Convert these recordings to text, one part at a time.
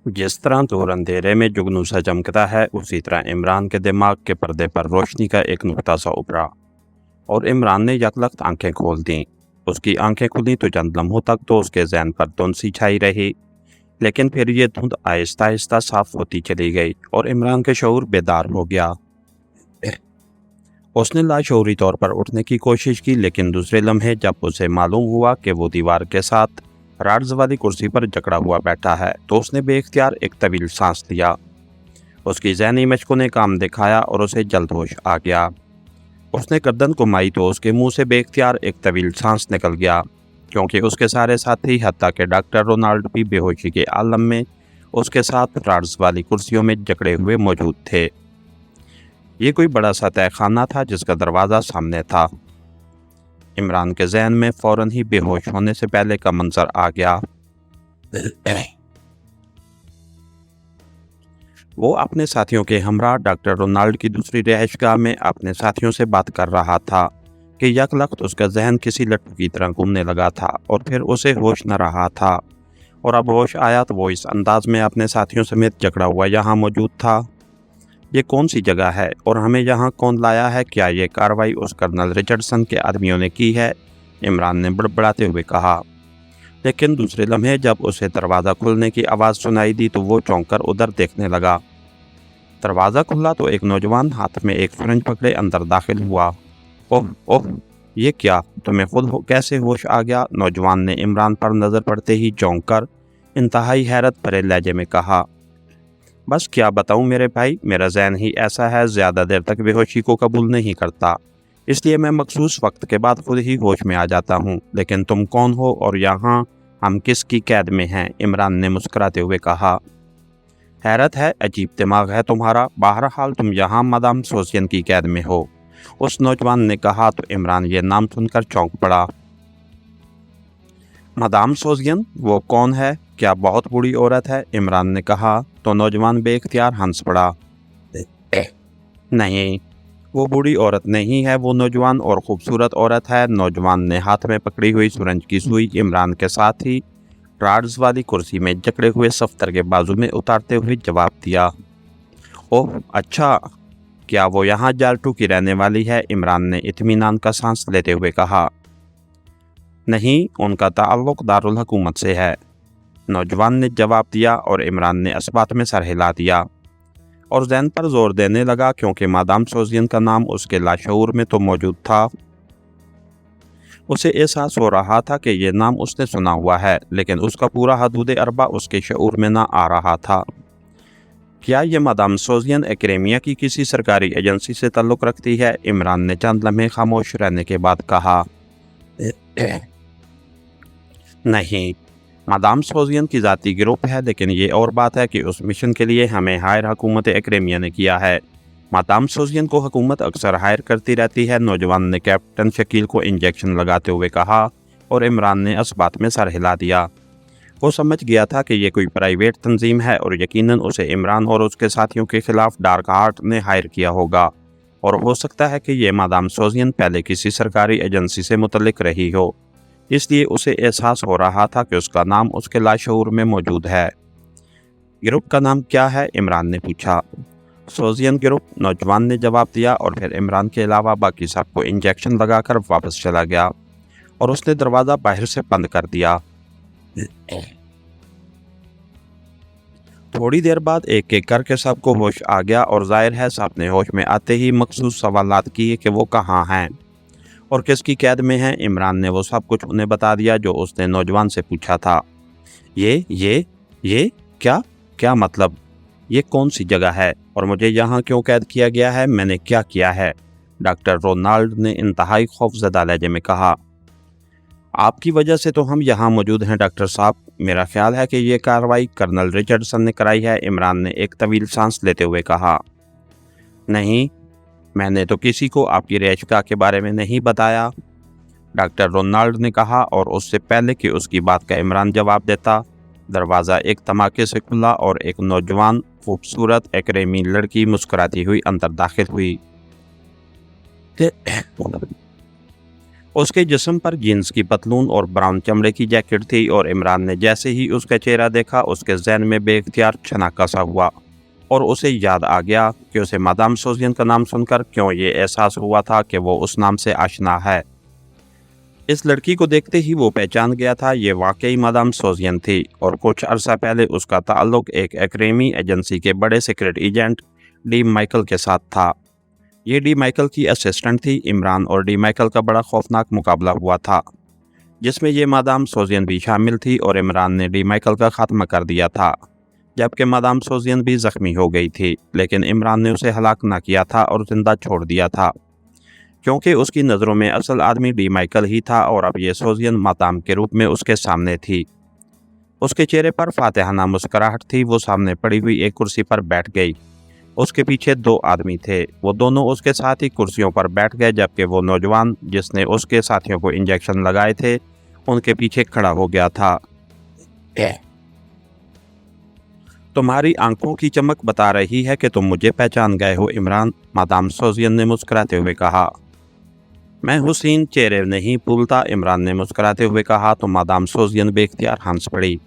जिस तरह दूर अंधेरे में जुगनू सा चमकता है, उसी तरह इमरान के दिमाग के पर्दे पर रोशनी का एक नुक्ता सा उभरा और इमरान ने यकलख्त आंखें खोल दी। उसकी आंखें खुली तो चंद लम्हों तक तो उसके जहन पर धुंध सी छाई रही, लेकिन फिर ये धुंध आहिस्ता आहिस्ता साफ होती चली गई और इमरान के शऊर बेदार हो गया। उसने लाशऊरी तौर पर उठने की कोशिश की, लेकिन दूसरे लम्हे जब उसे मालूम हुआ कि वो दीवार के साथ राड्स वाली कुर्सी पर जकड़ा हुआ बैठा है, तो उसने बेख्तियार एक तवील सांस लिया। उसकी ज़हनी मशकों ने काम दिखाया और उसे जल्द होश आ गया। उसने गर्दन घुमाई तो उसके मुंह से बेख्तियार एक तवील सांस निकल गया, क्योंकि उसके सारे साथी हत्ता के डॉक्टर रोनाल्ड भी बेहोशी के आलम में उसके साथ राड्स वाली कुर्सियों में जकड़े हुए मौजूद थे। ये कोई बड़ा सा तहखाना था जिसका दरवाज़ा सामने था। इमरान के जहन में फौरन ही बेहोश होने से पहले का मंजर आ गया। वो अपने साथियों के हमरा डॉक्टर रोनाल्ड की दूसरी रिहाइशगाह में अपने साथियों से बात कर रहा था कि यकलख्त उसका जहन किसी लट्टू की तरह घूमने लगा था और फिर उसे होश न रहा था, और अब होश आया तो वो इस अंदाज में अपने साथियों समेत जकड़ा हुआ यहाँ मौजूद था। ये कौन सी जगह है और हमें यहाँ कौन लाया है? क्या ये कार्रवाई उस कर्नल रिचर्डसन के आदमियों ने की है? इमरान ने बड़बड़ाते हुए कहा। लेकिन दूसरे लम्हे जब उसे दरवाज़ा खुलने की आवाज़ सुनाई दी तो वो चौंक कर उधर देखने लगा। दरवाज़ा खुला तो एक नौजवान हाथ में एक सिरिंज पकड़े अंदर दाखिल हुआ। ओह ओह, ये क्या? तुम्हें खुद कैसे होश आ गया? नौजवान ने इमरान पर नज़र पड़ते ही चौंक कर इंतहाई हैरत भरे लहजे में कहा। बस क्या बताऊं मेरे भाई, मेरा जहन ही ऐसा है, ज़्यादा देर तक बेहोशी को कबूल नहीं करता, इसलिए मैं मखसूस वक्त के बाद खुद ही होश में आ जाता हूं। लेकिन तुम कौन हो और यहाँ हम किसकी कैद में हैं? इमरान ने मुस्कुराते हुए कहा। हैरत है, अजीब दिमाग है तुम्हारा। बहरहाल तुम यहाँ मदाम सोसियन की कैद में हो, उस नौजवान ने कहा तो इमरान ये नाम सुनकर चौंक पड़ा। मदाम सोजियन? वो कौन है? क्या बहुत बूढ़ी औरत है? इमरान ने कहा तो नौजवान बेख्तियार हंस पड़ा। नहीं, वो बूढ़ी औरत नहीं है, वो नौजवान और खूबसूरत औरत है। नौजवान ने हाथ में पकड़ी हुई सुरंज की सुई इमरान के साथ ही राड्स वाली कुर्सी में जकड़े हुए सफ्तर के बाजू में उतारते हुए जवाब दिया। ओह अच्छा, क्या वो यहाँ जालटू की रहने वाली है? इमरान ने इत्मीनान का सांस लेते हुए कहा। नहीं, उनका ताल्लुक दारुल हुकूमत से है, नौजवान ने जवाब दिया, और इमरान ने इस्बात में सर हिला दिया और जहन पर जोर देने लगा, क्योंकि मादाम सोजियन का नाम उसके लाशऊर में तो मौजूद था। उसे एहसास हो रहा था कि यह नाम उसने सुना हुआ है, लेकिन उसका पूरा हदूद अरबा उसके शऊर में ना आ रहा था। क्या यह मादाम सोजियन एक्रेमिया की किसी सरकारी एजेंसी से ताल्लुक़ रखती है? इमरान ने चंद लम्हे खामोश रहने के बाद कहा। नहीं, मादाम सोजियन की ज़ाती ग्रुप है, लेकिन ये और बात है कि उस मिशन के लिए हमें हायर हुकूमत एक्रेमिया ने किया है। मादाम सोजियन को हुकूमत अक्सर हायर करती रहती है, नौजवान ने कैप्टन शकील को इंजेक्शन लगाते हुए कहा, और इमरान ने इस बात में सर हिला दिया। वो समझ गया था कि ये कोई प्राइवेट तंजीम है और यकीनन उसे इमरान और उसके साथियों के खिलाफ डार्क हार्ट ने हायर किया होगा, और हो सकता है कि ये मादाम सोजियन पहले किसी सरकारी एजेंसी से मुतल्लिक रही हो, इसलिए उसे एहसास हो रहा था कि उसका नाम उसके लाशऊर में मौजूद है। ग्रुप का नाम क्या है? इमरान ने पूछा। सोजियन ग्रुप, नौजवान ने जवाब दिया, और फिर इमरान के अलावा बाकी सबको इंजेक्शन लगाकर वापस चला गया और उसने दरवाज़ा बाहर से बंद कर दिया। थोड़ी देर बाद एक एक करके सबको होश आ गया, और जाहिर है सबने होश में आते ही मखसूस सवालात किए कि वो कहाँ हैं और किसकी कैद में हैं। इमरान ने वो सब कुछ उन्हें बता दिया जो उसने नौजवान से पूछा था। ये क्या क्या मतलब? ये कौन सी जगह है और मुझे यहाँ क्यों कैद किया गया है? मैंने क्या किया है? डॉक्टर रोनाल्ड ने इंतहाई खौफजदा लहजे में कहा। आपकी वजह से तो हम यहाँ मौजूद हैं डॉक्टर साहब। मेरा ख्याल है कि ये कार्रवाई कर्नल रिचर्डसन ने कराई है, इमरान ने एक तवील सांस लेते हुए कहा। नहीं, मैंने तो किसी को आपकी रिहाइशगाह के बारे में नहीं बताया, डॉक्टर रोनाल्ड ने कहा, और उससे पहले कि उसकी बात का इमरान जवाब देता, दरवाज़ा एक धमाके से खुला और एक नौजवान खूबसूरत एक्रेमी लड़की मुस्कुराती हुई अंदर दाखिल हुई। उसके जिस्म पर जीन्स की पतलून और ब्राउन चमड़े की जैकेट थी और इमरान ने जैसे ही उसका चेहरा देखा उसके जहन में बेइख्तियार छनाका सा हुआ और उसे याद आ गया कि उसे मादाम सोजियन का नाम सुनकर क्यों ये एहसास हुआ था कि वो उस नाम से आशना है। इस लड़की को देखते ही वो पहचान गया था, ये वाकई मादाम सोजियन थी और कुछ अरसा पहले उसका ताल्लुक एक एक्रेमी एजेंसी के बड़े सीक्रेट एजेंट डी माइकल के साथ था। ये डी माइकल की असिस्टेंट थी। इमरान और डी माइकल का बड़ा खौफनाक मुकाबला हुआ था जिसमें ये मादाम सोजियन भी शामिल थी और इमरान ने डी माइकल का खात्मा कर दिया था, जबकि मादाम सोजियन भी जख्मी हो गई थी, लेकिन इमरान ने उसे हलाक ना किया था और जिंदा छोड़ दिया था क्योंकि उसकी नज़रों में असल आदमी डी माइकल ही था और अब ये सोजियन मादाम के रूप में उसके सामने थी। उसके चेहरे पर फातिहाना मुस्कुराहट थी। वो सामने पड़ी हुई एक कुर्सी पर बैठ गई। उसके पीछे दो आदमी थे, वो दोनों उसके साथ ही कुर्सियों पर बैठ गए, जबकि वो नौजवान जिसने उसके साथियों को इंजेक्शन लगाए थे उनके पीछे खड़ा हो गया था। तुम्हारी आंखों की चमक बता रही है कि तुम मुझे पहचान गए हो इमरान, मादाम सोजियन ने मुस्कुराते हुए कहा। मैं हुसैन चेहरे नहीं भूलता, इमरान ने मुस्कुराते हुए कहा तो मादाम सोजियन बेख्तियार हंस पड़ी।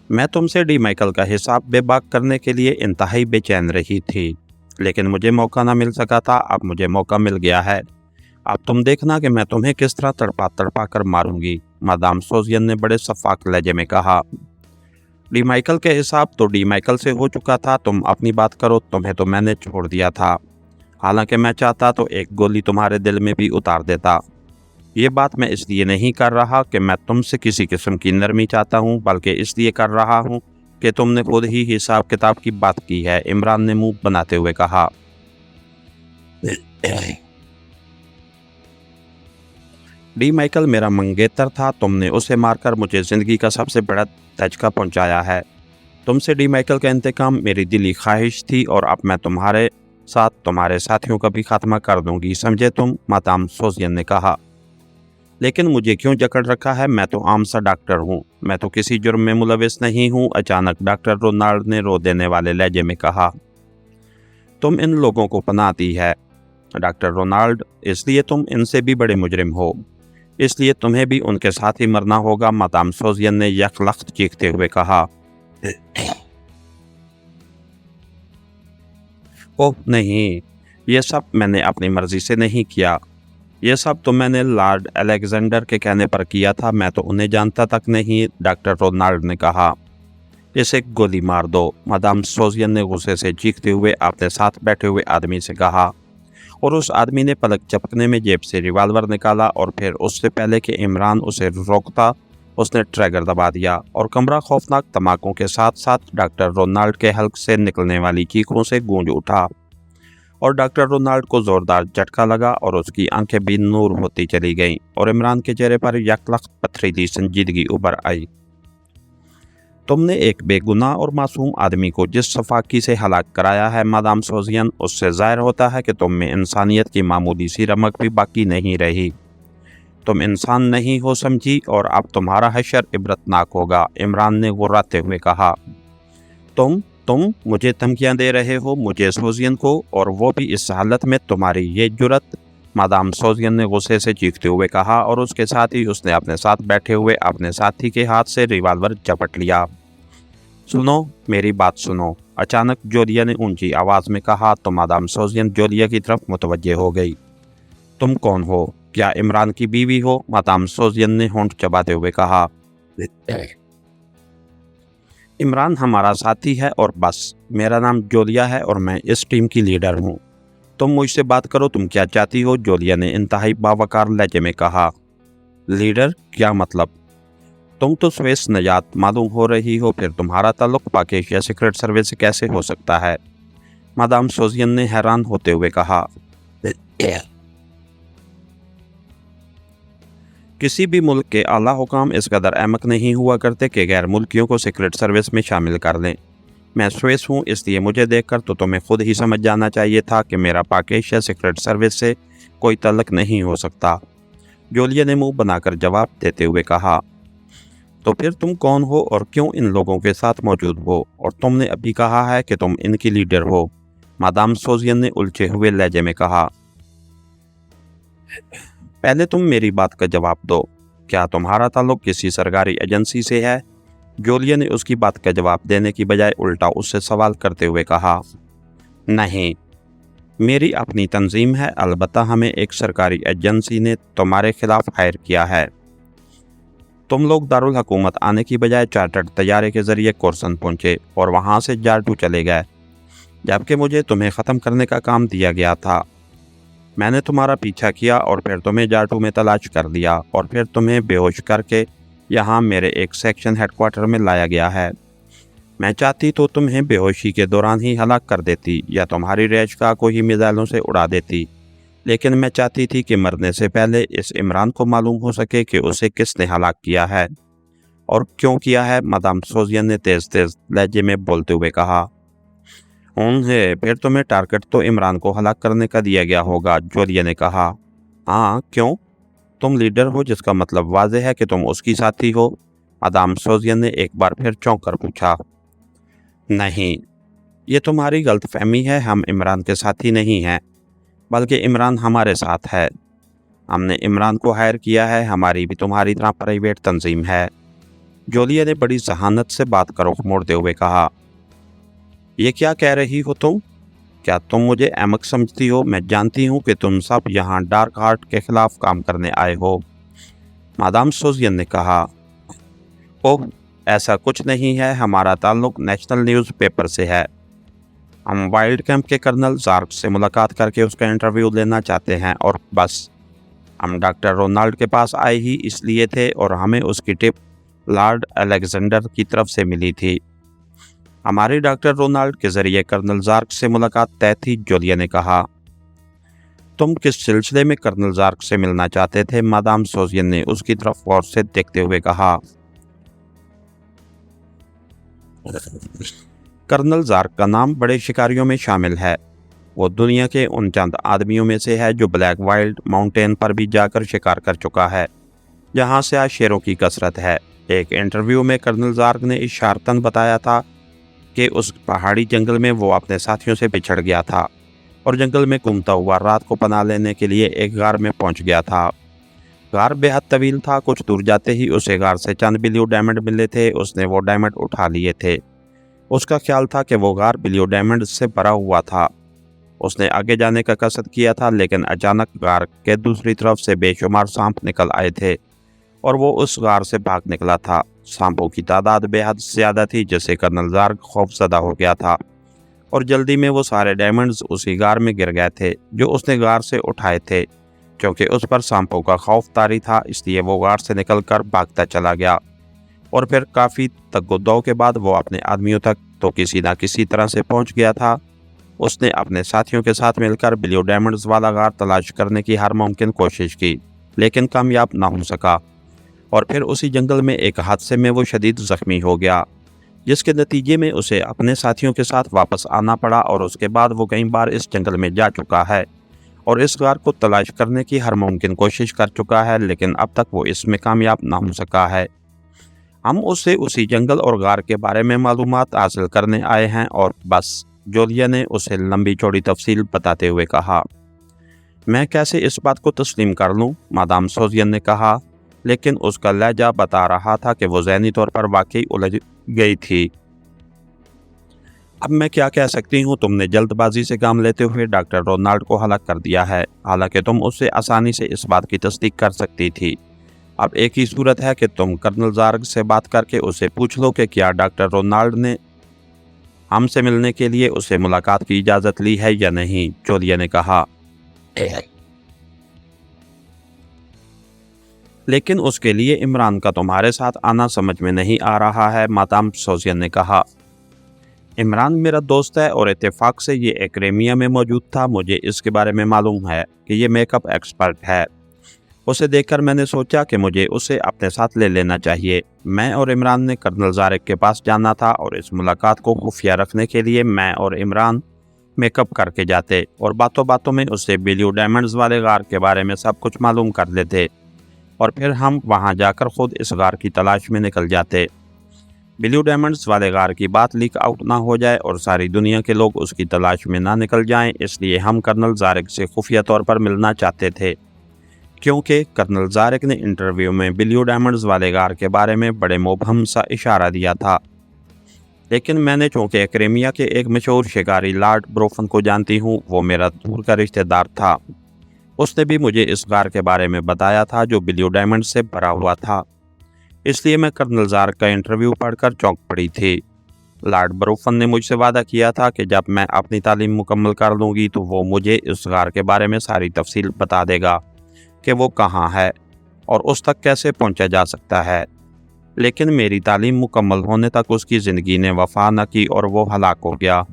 मैं तुमसे डी माइकल का हिसाब बेबाक करने के लिए इंतहाई बेचैन रही थी, लेकिन मुझे मौका ना मिल सका था। अब मुझे मौका मिल गया है। अब तुम देखना कि मैं तुम्हें किस तरह तड़पा तड़पा कर मारूंगी, मादाम सोजियन ने बड़े शफाक लहजे में कहा। डी माइकल के हिसाब तो डी माइकल से हो चुका था, तुम अपनी बात करो, तुम्हें तो मैंने छोड़ दिया था। हालांकि मैं चाहता तो एक गोली तुम्हारे दिल में भी उतार देता। ये बात मैं इसलिए नहीं कर रहा कि मैं तुमसे किसी किस्म की नरमी चाहता हूँ, बल्कि इसलिए कर रहा हूँ कि तुमने खुद ही हिसाब किताब की बात की है, इमरान ने मुंह बनाते हुए कहा। डी माइकल मेरा मंगेतर था, तुमने उसे मारकर मुझे ज़िंदगी का सबसे बड़ा धचका पहुंचाया है। तुमसे डी माइकल का इंतकाम मेरी दिली ख्वाहिश थी और अब मैं तुम्हारे साथ तुम्हारे साथियों का भी खात्मा कर दूंगी, समझे तुम, मादाम सोजियन ने कहा। लेकिन मुझे क्यों जकड़ रखा है? मैं तो आम सा डॉक्टर हूँ, मैं तो किसी जुर्म में मुलविस नहीं हूँ, अचानक डॉक्टर रोनाल्ड ने रो देने वाले लहजे में कहा। तुम इन लोगों को पनाह दी है डॉक्टर रोनाल्ड, इसलिए तुम इनसे भी बड़े मुजरिम हो, इसलिए तुम्हें भी उनके साथ ही मरना होगा, मादाम सोजियन ने यकलख्त चीखते हुए कहा। ओह नहीं, ये सब मैंने अपनी मर्जी से नहीं किया, ये सब तो मैंने लॉर्ड अलेक्जेंडर के कहने पर किया था, मैं तो उन्हें जानता तक नहीं, डॉक्टर रोनाल्ड ने कहा। इसे गोली मार दो, मादाम सोजियन ने गुस्से से चीखते हुए अपने साथ बैठे हुए आदमी से कहा और उस आदमी ने पलक झपकने में जेब से रिवाल्वर निकाला और फिर उससे पहले कि इमरान उसे रोकता उसने ट्रिगर दबा दिया और कमरा खौफनाक धमाकों के साथ साथ डॉक्टर रोनाल्ड के हल्क से निकलने वाली चीखों से गूंज उठा और डॉक्टर रोनाल्ड को जोरदार झटका लगा और उसकी आंखें भी नूर होती चली गईं और इमरान के चेहरे पर यकलख्त पथरीली संजीदगी उभर आई। तुमने एक बेगुनाह और मासूम आदमी को जिस सफाकी से हलाक कराया है मादाम सोजियन, उससे ज़ाहिर होता है कि तुम में इंसानियत की मामूली सी रमक भी बाकी नहीं रही। तुम इंसान नहीं हो, समझी, और अब तुम्हारा हशर इबरतनाक होगा, इमरान ने गुर्राते हुए कहा। तुम मुझे धमकियां दे रहे हो, मुझे सोजियन को, और वो भी इस हालत में, तुम्हारी ये जुर्रत, मादाम सोजियन ने गुस्से से चीखते हुए कहा और उसके साथ ही उसने अपने साथ बैठे हुए अपने साथी के हाथ से रिवाल्वर झपट लिया। सुनो, मेरी बात सुनो, अचानक जोलिया ने ऊंची आवाज़ में कहा तो मादाम सोजियन जोलिया की तरफ मुतवज्जे हो गई। तुम कौन हो? क्या इमरान की बीवी हो? मादाम सोजियन ने होंठ चबाते हुए कहा। इमरान हमारा साथी है और बस, मेरा नाम जोलिया है और मैं इस टीम की लीडर हूँ। तुम मुझसे बात करो, तुम क्या चाहती हो? जोलिया ने इंतहाई बावकार लहजे में कहा। लीडर? क्या मतलब? तुम तो स्वेस नजात मालूम हो रही हो, फिर तुम्हारा ताल्लुक पाकिस्तान सीक्रेट सर्विस से कैसे हो सकता है? मादाम सोजियन ने हैरान होते हुए कहा। किसी भी मुल्क के आला हुकाम इस कदर अहमक नहीं हुआ करते कि गैर मुल्कियों को सीक्रेट सर्विस में शामिल कर लें। मैं स्वेस हूँ, इसलिए मुझे देखकर तो तुम्हें खुद ही समझ जाना चाहिए था कि मेरा पाकिस्तान सीक्रेट सर्विस से कोई ताल्लुक नहीं हो सकता, जोलिया ने मुंह बनाकर जवाब देते हुए कहा। तो फिर तुम कौन हो और क्यों इन लोगों के साथ मौजूद हो? और तुमने अभी कहा है कि तुम इनकी लीडर हो, मादाम सोजियन ने उलझे हुए लहजे में कहा। पहले तुम मेरी बात का जवाब दो, क्या तुम्हारा ताल्लुक किसी सरकारी एजेंसी से है? जोलिया ने उसकी बात का जवाब देने की बजाय उल्टा उससे सवाल करते हुए कहा, नहीं, मेरी अपनी तंजीम है, अलबत्ता हमें एक सरकारी एजेंसी ने तुम्हारे खिलाफ हायर किया है। तुम लोग दारुल हुकूमत आने की बजाय चार्टर्ड तैयारे के जरिए कोर्सन पहुंचे और वहां से जारटू चले गए, जबकि मुझे तुम्हें ख़त्म करने का काम दिया गया था। मैंने तुम्हारा पीछा किया और फिर तुम्हें जारटू में तलाश कर दिया और फिर तुम्हें बेहोश करके यहाँ मेरे एक सेक्शन हेडक्वार्टर में लाया गया है। मैं चाहती तो तुम्हें बेहोशी के दौरान ही हलाक कर देती या तुम्हारी रैशगाह को ही मिसाइलों से उड़ा देती, लेकिन मैं चाहती थी कि मरने से पहले इस इमरान को मालूम हो सके कि उसे किसने हलाक किया है और क्यों किया है। मादाम सोजियन ने तेज तेज लहजे में बोलते हुए कहा, उन्हें फिर तुम्हें टारगेट तो इमरान को हलाक करने का दिया गया होगा। जोलिया ने कहा, हाँ, क्यों? तुम लीडर हो, जिसका मतलब वाज़ेह है कि तुम उसकी साथी हो। मादाम सोजियन ने एक बार फिर चौंक कर पूछा, नहीं, ये तुम्हारी गलतफहमी है। हम इमरान के साथी नहीं हैं, बल्कि इमरान हमारे साथ है। हमने इमरान को हायर किया है, हमारी भी तुम्हारी तरह प्राइवेट तंजीम है। जोलिया ने बड़ी जहानत से बात का रुख मोड़ते हुए कहा, ये क्या कह रही हो तुम? क्या तुम मुझे अहमक समझती हो? मैं जानती हूँ कि तुम सब यहाँ डार्क हार्ट के खिलाफ काम करने आए हो। मादाम सोजियन ने कहा, ओह, ऐसा कुछ नहीं है, हमारा ताल्लुक नेशनल न्यूज़पेपर से है। हम वाइल्ड कैंप के कर्नल ज़ार्क से मुलाकात करके उसका इंटरव्यू लेना चाहते हैं और बस। हम डॉक्टर रोनाल्ड के पास आए ही इसलिए थे और हमें उसकी टिप लॉर्ड अलेक्जेंडर की तरफ से मिली थी। हमारी डॉक्टर रोनाल्ड के जरिए कर्नल ज़ार्क से मुलाकात तय थी। जोलिया ने कहा, तुम किस सिलसिले में कर्नल ज़ार्क से मिलना चाहते थे? मादाम सोजियन ने उसकी तरफ गौर से देखते हुए कहा, कर्नल ज़ार्क का नाम बड़े शिकारियों में शामिल है। वो दुनिया के उन चंद आदमियों में से है जो ब्लैक वाइल्ड माउंटेन पर भी जाकर शिकार कर चुका है, जहाँ से आज शेरों की कसरत है। एक इंटरव्यू में कर्नल ज़ार्क ने इशारतन बताया था कि उस पहाड़ी जंगल में वो अपने साथियों से बिछड़ गया था और जंगल में घूमता हुआ रात को पनाह लेने के लिए एक गार में पहुंच गया था। गार बेहद तवील था। कुछ दूर जाते ही उसे गार से चंद बिलियो डायमंड मिले थे। उसने वो डायमंड उठा लिए थे। उसका ख्याल था कि वो गार बिलियो डायमंड से भरा हुआ था। उसने आगे जाने का कसद किया था, लेकिन अचानक गार के दूसरी तरफ से बेशुमार सांप निकल आए थे और वो उस गार से भाग निकला था। सांपों की तादाद बेहद ज़्यादा थी, जिससे कर्नल ज़ार्क खौफज़दा हो गया था और जल्दी में वो सारे डायमंड्स उसी गार में गिर गए थे जो उसने गार से उठाए थे। क्योंकि उस पर सांपों का खौफ तारी था, इसलिए वो गार से निकलकर भागता चला गया और फिर काफ़ी तग्गो के बाद वो अपने आदमियों तक तो किसी न किसी तरह से पहुंच गया था। उसने अपने साथियों के साथ मिलकर बिलियो डायमंड्स वाला गार तलाश करने की हर मुमकिन कोशिश की, लेकिन कामयाब ना हो सका और फिर उसी जंगल में एक हादसे में वो शदीद ज़ख्मी हो गया, जिसके नतीजे में उसे अपने साथियों के साथ वापस आना पड़ा। और उसके बाद वो कई बार इस जंगल में जा चुका है और इस गार को तलाश करने की हर मुमकिन कोशिश कर चुका है, लेकिन अब तक वो इसमें कामयाब ना हो सका है। हम उससे उसी जंगल और गार के बारे में मालूमात हासिल करने आए हैं और बस। जोलिया ने उसे लंबी चौड़ी तफसील बताते हुए कहा, मैं कैसे इस बात को तस्लीम कर लूँ? मादाम सोजियन ने कहा, लेकिन उसका लहजा बता रहा था कि वो ज़हनी तौर पर वाकई उलझ गई थी। अब मैं क्या कह सकती हूँ? तुमने जल्दबाजी से काम लेते हुए डॉक्टर रोनाल्ड को हलाक कर दिया है, हालांकि तुम उससे आसानी से इस बात की तस्दीक कर सकती थी। अब एक ही सूरत है कि तुम कर्नल ज़ार्क से बात करके उसे पूछ लो कि क्या डॉक्टर रोनाल्ड ने हमसे मिलने के लिए उसे मुलाकात की इजाज़त ली है या नहीं। जोलिया ने कहा, लेकिन उसके लिए इमरान का तुम्हारे साथ आना समझ में नहीं आ रहा है। मादाम सोजियन ने कहा, इमरान मेरा दोस्त है और इत्तेफाक से ये एक्रेमिया में मौजूद था। मुझे इसके बारे में मालूम है कि ये मेकअप एक्सपर्ट है। उसे देखकर मैंने सोचा कि मुझे उसे अपने साथ ले लेना चाहिए। मैं और इमरान ने कर्नल ज़ार्क के पास जाना था और इस मुलाकात को खुफिया रखने के लिए मैं और इमरान मेकअप करके जाते और बातों बातों में उससे बिलियो डायमंड्स वाले गार के बारे में सब कुछ मालूम कर लेते और फिर हम वहां जाकर खुद इस गार की तलाश में निकल जाते। बिलियो डायमंड्स वाले गार की बात लीक आउट ना हो जाए और सारी दुनिया के लोग उसकी तलाश में ना निकल जाएं, इसलिए हम कर्नल ज़ार्क से खुफिया तौर पर मिलना चाहते थे। क्योंकि कर्नल ज़ारेक ने इंटरव्यू में ब्लू डायमंड्स वाले गार के बारे में बड़े मुबहम सा इशारा दिया था। लेकिन मैंने चूँकि क्रीमिया के एक मशहूर शिकारी लॉर्ड ब्रोफन को जानती हूँ, वो मेरा दूर का रिश्तेदार था। उसने भी मुझे इस गार के बारे में बताया था जो ब्लू डायमंड से भरा हुआ था। इसलिए मैं कर्नल ज़ारेक का इंटरव्यू पढ़कर चौंक पड़ी थी। लॉर्ड ब्रोफन ने मुझसे वादा किया था कि जब मैं अपनी तालीम मुकम्मल कर लूँगी तो वो मुझे इस गार के बारे में सारी तफसील बता देगा कि वो कहाँ है और उस तक कैसे पहुँचा जा सकता है। लेकिन मेरी तालीम मुकम्मल होने तक उसकी ज़िंदगी ने वफा न की और वो हलाक हो गया।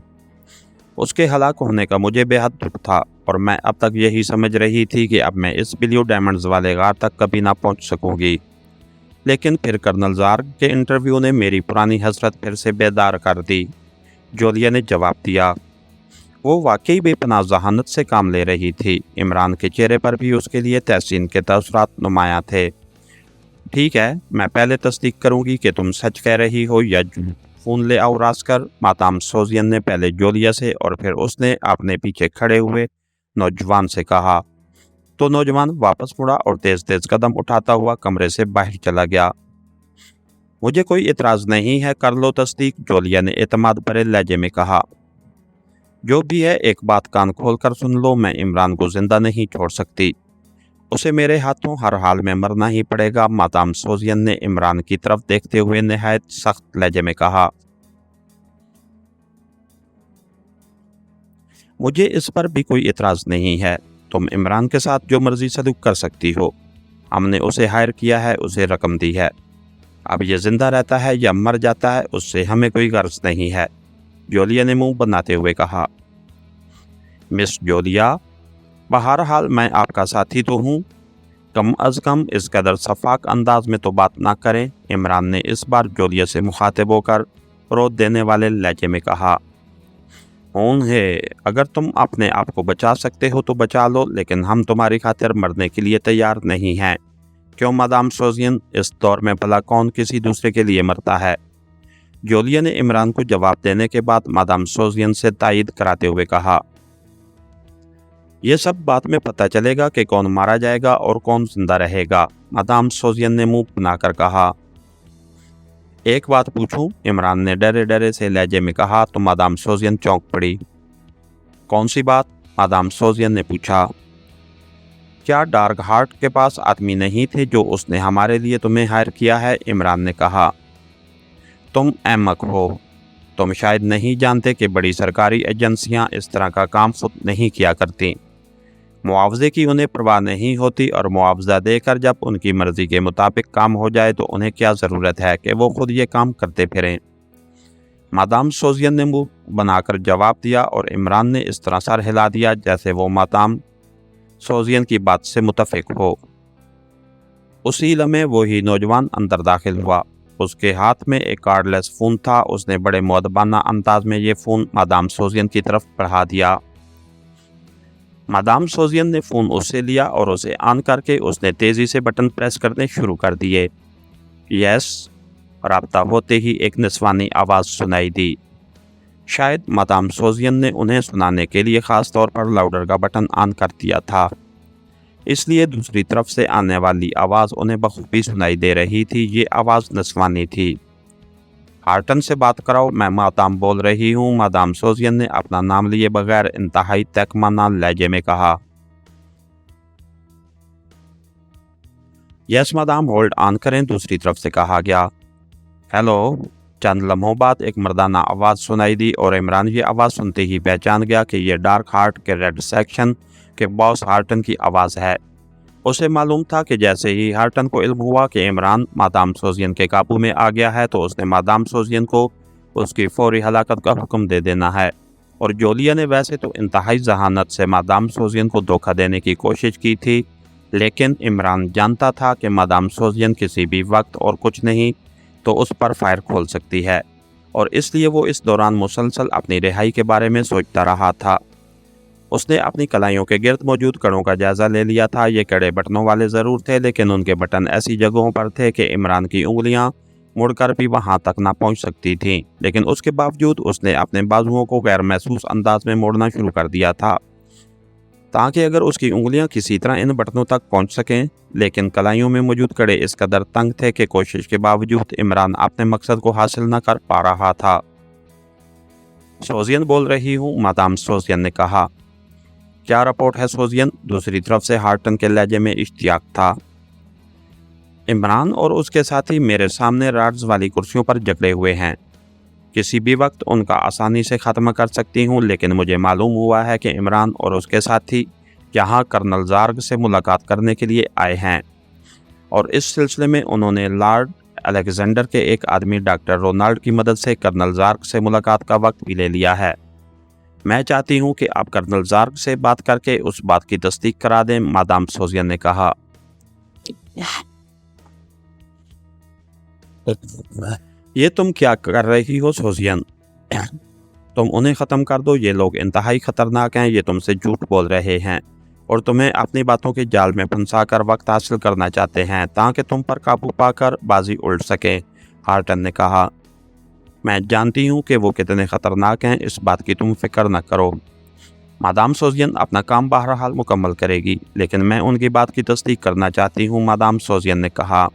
उसके हलाक होने का मुझे बेहद दुख था और मैं अब तक यही समझ रही थी कि अब मैं इस ब्लू डायमंड्स वाले गार तक कभी ना पहुँच सकूँगी। लेकिन फिर कर्नल ज़ारेक के इंटरव्यू ने मेरी पुरानी हसरत फिर से बेदार कर दी। जोलिया ने जवाब दिया। वो वाकई बेपनाह ज़हानत से काम ले रही थी। इमरान के चेहरे पर भी उसके लिए तहसीन के तअसुरात नुमायाँ थे। ठीक है, मैं पहले तस्दीक करूंगी कि तुम सच कह रही हो या झूठ। फ़ोन ले आओ रास्कर, मादाम सोजियन ने पहले जोलिया से और फिर उसने अपने पीछे खड़े हुए नौजवान से कहा। तो नौजवान वापस मुड़ा और तेज तेज कदम उठाता हुआ कमरे से बाहर चला गया। मुझे कोई इतराज़ नहीं है, कर लो तस्दीक, जोलिया ने एतमाद भरे लहजे में कहा। जो भी है, एक बात कान खोल कर सुन लो, मैं इमरान को जिंदा नहीं छोड़ सकती। उसे मेरे हाथों हर हाल में मरना ही पड़ेगा, मादाम सोजियन ने इमरान की तरफ देखते हुए निहायत सख्त लहजे में कहा। मुझे इस पर भी कोई इतराज़ नहीं है। तुम इमरान के साथ जो मर्जी सलूक कर सकती हो। हमने उसे हायर किया है, उसे रकम दी है। अब ये जिंदा रहता है या मर जाता है उससे हमें कोई गर्ज नहीं है, जोलिया ने मुंह बनाते हुए कहा। मिस जोलिया, बहरहाल मैं आपका साथी तो हूँ, कम अज़ कम इस कदर शफाक अंदाज में तो बात ना करें। इमरान ने इस बार जोलिया से मुखातिब होकर रोक देने वाले लहजे में कहा। है, अगर तुम अपने आप को बचा सकते हो तो बचा लो, लेकिन हम तुम्हारी खातिर मरने के लिए तैयार नहीं हैं। क्यों मादाम सोजियन, इस दौर में भला कौन किसी दूसरे के लिए मरता है? जोलिया ने इमरान को जवाब देने के बाद मादाम सोजियन से तायीद कराते हुए कहा। यह सब बाद में पता चलेगा कि कौन मारा जाएगा और कौन जिंदा रहेगा, मादाम सोजियन ने मुंह बनाकर कहा। एक बात पूछूं, इमरान ने डरे डरे से लहजे में कहा तो मादाम सोजियन चौंक पड़ी। कौन सी बात? मादाम सोजियन ने पूछा। क्या डार्क हार्ट के पास आदमी नहीं थे जो उसने हमारे लिए तुम्हें हायर किया है? इमरान ने कहा। तुम अहमक हो, तुम शायद नहीं जानते कि बड़ी सरकारी एजेंसियां इस तरह का काम खुद नहीं किया करती। मुआवजे की उन्हें परवाह नहीं होती और मुआवजा देकर जब उनकी मर्जी के मुताबिक काम हो जाए तो उन्हें क्या ज़रूरत है कि वो खुद ये काम करते फिरें। मादाम सोजियन ने मुंह बनाकर जवाब दिया और इमरान ने इस तरह सर हिला दिया जैसे वो मादाम सोजियन की बात से मुतफिक हो। उसी लम्हे वही नौजवान अंदर दाखिल हुआ। उसके हाथ में एक कार्डलेस फ़ोन था। उसने बड़े मुअद्दबाना अंदाज में ये फ़ोन मादाम सोजियन की तरफ बढ़ा दिया। मादाम सोजियन ने फ़ोन उससे लिया और उसे ऑन करके उसने तेज़ी से बटन प्रेस करने शुरू कर दिए। यस, राब्ता होते ही एक निस्वानी आवाज़ सुनाई दी। शायद मादाम सोजियन ने उन्हें सुनाने के लिए ख़ास तौर पर लाउडर का बटन ऑन कर दिया था, इसलिए दूसरी तरफ से आने वाली आवाज़ उन्हें बखूबी सुनाई दे रही थी। ये आवाज़ निस्वानी थी। हार्टन से बात कराओ, मैं मादाम बोल रही हूँ, मादाम सोजियन ने अपना नाम लिए बगैर इंतहाई तहकमाना लहजे में कहा। यस मादाम, होल्ड ऑन करें, दूसरी तरफ से कहा गया। हेलो। चंद लम्हों बाद एक मर्दाना आवाज़ सुनाई दी और इमरान ये आवाज़ सुनते ही पहचान गया कि यह डार्क हार्ट के रेड सेक्शन के बॉस हार्टन की आवाज़ है। उसे मालूम था कि जैसे ही हार्टन को इल्म हुआ कि इमरान मादाम सोजियन के काबू में आ गया है तो उसने मादाम सोजियन को उसकी फौरी हलाकत का हुक्म दे देना है। और जोलिया ने वैसे तो इंतहाई जहानत से मादाम सोजियन को धोखा देने की कोशिश की थी, लेकिन इमरान जानता था कि मादाम सोजियन किसी भी वक्त और कुछ नहीं तो उस पर फायर खोल सकती है, और इसलिए वो इस दौरान मुसलसल अपनी रिहाई के बारे में सोचता रहा था। उसने अपनी कलाइयों के गिर्द मौजूद कड़ों का जायज़ा ले लिया था। ये कड़े बटनों वाले ज़रूर थे, लेकिन उनके बटन ऐसी जगहों पर थे कि इमरान की उंगलियां मुड़कर भी वहां तक ना पहुंच सकती थीं। लेकिन उसके बावजूद उसने अपने बाजुओं को गैर महसूस अंदाज में मोड़ना शुरू कर दिया था। ताकि अगर उसकी उंगलियां किसी तरह इन बटनों तक पहुंच सकें, लेकिन कलाइयों में मौजूद कड़े इस कदर तंग थे कि कोशिश के बावजूद इमरान अपने मकसद को हासिल न कर पा रहा था। सोजियन बोल रही हूँ, मादाम सोजियन ने कहा। क्या रिपोर्ट है सोजियन? दूसरी तरफ से हार्टन के लहजे में इश्तियाक था। इमरान और उसके साथी मेरे सामने राड्स वाली कुर्सियों पर जकड़े हुए हैं। किसी भी वक्त उनका आसानी से ख़त्म कर सकती हूँ, लेकिन मुझे मालूम हुआ है कि इमरान और उसके साथी यहाँ कर्नल ज़ार्ग से मुलाकात करने के लिए आए हैं, और इस सिलसिले में उन्होंने लॉर्ड अलेक्जेंडर के एक आदमी डॉक्टर रोनाल्ड की मदद से कर्नल ज़ार्ग से मुलाकात का वक्त भी ले लिया है। मैं चाहती हूँ कि आप कर्नल ज़ार्ग से बात करके उस बात की तस्दीक करा दें, मादाम सोजियन ने कहा। ये तुम क्या कर रही हो सोजियन? तुम उन्हें ख़त्म कर दो, ये लोग इंतहाई ख़तरनाक हैं, ये तुमसे झूठ बोल रहे हैं और तुम्हें अपनी बातों के जाल में फंसा कर वक्त हासिल करना चाहते हैं ताकि तुम पर काबू पाकर बाजी उल्ट सके, हार्टन ने कहा। मैं जानती हूँ कि वो कितने ख़तरनाक हैं, इस बात की तुम फिक्र न करो। मादाम सोजियन अपना काम बहरहाल मुकम्मल करेगी, लेकिन मैं उनकी बात की तस्दीक करना चाहती हूँ, मादाम सोजियन ने कहा।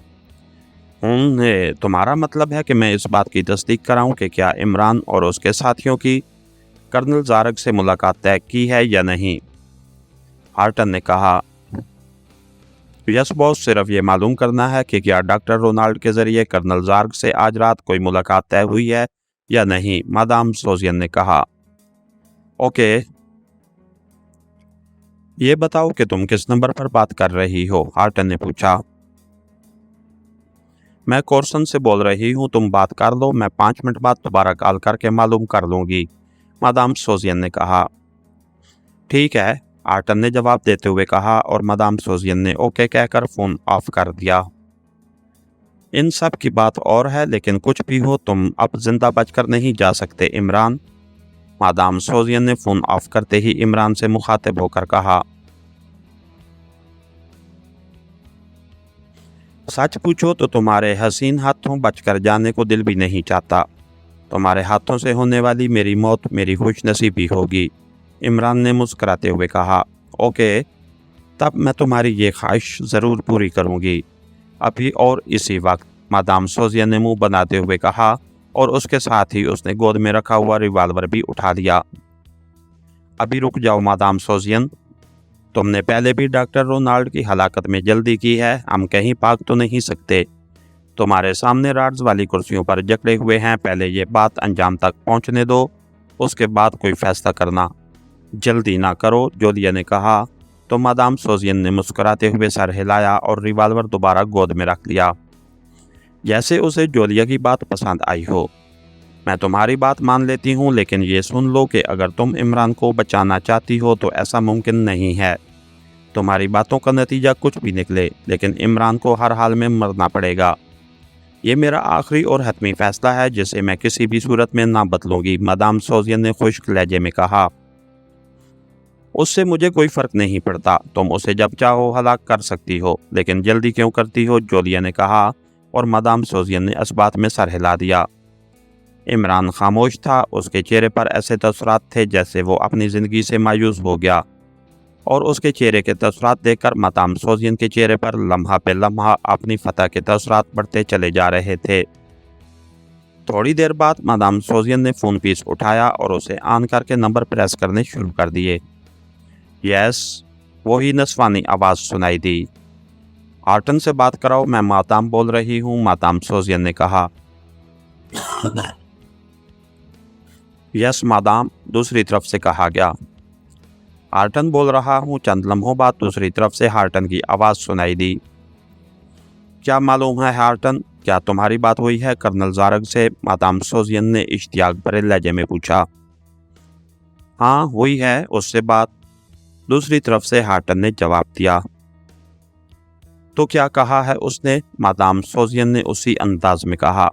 तुम्हारा मतलब है कि मैं इस बात की तस्दीक कराऊं कि क्या इमरान और उसके साथियों की कर्नल ज़ार्ग से मुलाकात तय की है या नहीं, हार्टन ने कहा। यस बॉस, सिर्फ ये मालूम करना है कि क्या डॉक्टर रोनाल्ड के ज़रिए कर्नल ज़ार्ग से आज रात कोई मुलाकात तय हुई है या नहीं, मादाम सोजियन ने कहा। ओके, ये बताओ कि तुम किस नंबर पर बात कर रही हो, हार्टन ने पूछा। मैं कोर्सन से बोल रही हूँ, तुम बात कर लो, मैं 5 मिनट बाद दोबारा कॉल करके मालूम कर लूँगी, मादाम सोजियन ने कहा। ठीक है, हार्टन ने जवाब देते हुए कहा, और मादाम सोजियन ने ओके कहकर फ़ोन ऑफ कर दिया। इन सब की बात और है, लेकिन कुछ भी हो तुम अब जिंदा बचकर नहीं जा सकते इमरान, मादाम सोजियन ने फ़ोन ऑफ करते ही इमरान से मुखातिब होकर कहा। सच पूछो तो तुम्हारे हसीन हाथों बचकर जाने को दिल भी नहीं चाहता। तुम्हारे हाथों से होने वाली मेरी मौत मेरी खुशनसीबी होगी, इमरान ने मुस्कराते हुए कहा। ओके, तब मैं तुम्हारी ये ख्वाहिश ज़रूर पूरी करूँगी, अभी और इसी वक्त, मादाम सोजियन ने मुंह बनाते हुए कहा, और उसके साथ ही उसने गोद में रखा हुआ रिवाल्वर भी उठा लिया। अभी रुक जाओ मादाम सोजियन, तुमने पहले भी डॉक्टर रोनाल्ड की हलाकत में जल्दी की है, हम कहीं भाग तो नहीं सकते। तुम्हारे सामने राड्स वाली कुर्सियों पर जकड़े हुए हैं, पहले ये बात अंजाम तक पहुंचने दो, उसके बाद कोई फैसला करना। जल्दी ना करो, जोलिया ने कहा। तो मादाम सोजियन ने मुस्कुराते हुए सर हिलाया और रिवाल्वर दोबारा गोद में रख लिया, जैसे उसे जोलिया की बात पसंद आई हो। मैं तुम्हारी बात मान लेती हूँ, लेकिन ये सुन लो कि अगर तुम इमरान को बचाना चाहती हो तो ऐसा मुमकिन नहीं है। तुम्हारी बातों का नतीजा कुछ भी निकले, लेकिन इमरान को हर हाल में मरना पड़ेगा। ये मेरा आखिरी और हतमी फैसला है, जिसे मैं किसी भी सूरत में ना बदलूंगी, मादाम सोजियन ने खुश्क लहजे में कहा। उससे मुझे कोई फ़र्क नहीं पड़ता, तुम उसे जब चाहो हलाक कर सकती हो, लेकिन जल्दी क्यों करती हो, जोलिया ने कहा, और मादाम सोजियन ने इस बात में सर हिला दिया। इमरान खामोश था, उसके चेहरे पर ऐसे तसरात थे जैसे वो अपनी ज़िंदगी से मायूस हो गया, और उसके चेहरे के तसरात देखकर मादाम सोजियन के चेहरे पर लम्हा पे लम्हा अपनी फतह के तसरात बढ़ते चले जा रहे थे। थोड़ी देर बाद मादाम सोजियन ने फ़ोन पीस उठाया और उसे ऑन करके नंबर प्रेस करने शुरू कर दिए। यस, वही नस्वानी आवाज़ सुनाई दी। हार्टन से बात कराओ, मैं मादाम बोल रही हूँ, मादाम सोजियन ने कहा। यस मादाम, दूसरी तरफ से कहा गया। हार्टन बोल रहा हूँ। चंद लम्हों बाद दूसरी तरफ से हार्टन की आवाज़ सुनाई दी। क्या मालूम है हार्टन, क्या तुम्हारी बात हुई है कर्नल ज़ार्ग से, मादाम सोजियन ने इश्तियाक भरे लहजे में पूछा। हाँ, हुई है उससे बात, दूसरी तरफ से हार्टन ने जवाब दिया। तो क्या कहा है उसने, मादाम सोजियन ने उसी अंदाज में कहा।